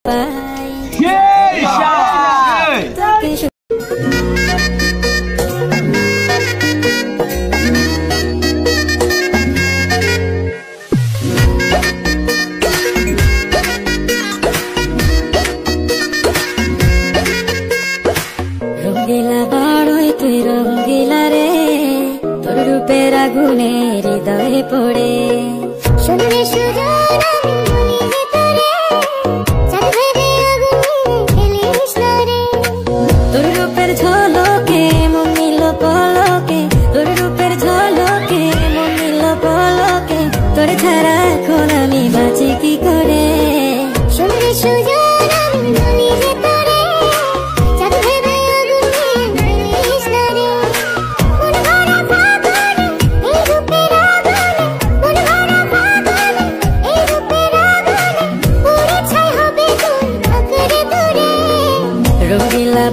রঙ্গিলা বাড়ই তুই রঙ্গিলা রে, তোর রূপের আগুনে হৃদয়ে পড়ে। শুনলে সুজন আমি বলি যে তোরে, চাঁদ ভেবে আগুনে ফেলিস না রে। তোর রূপের ঝলকে মন নিল পলকে, তোর রূপের ঝলকে মন নিল পলকে, তোর ছাড়া এখন আমি বাঁচি কি করে। শুনলে সুজন আমি বলি যে তোরে, চাঁদ ভেবে আগুনে ফেলিস না রে। মন ভরা ফাগুনে এই রূপের আগুনে, মন ভরা ফাগুনে এই রূপের আগুনে, পুড়ে ছাই হবে তুই আঁকড়ে ধরে। রঙ্গিলা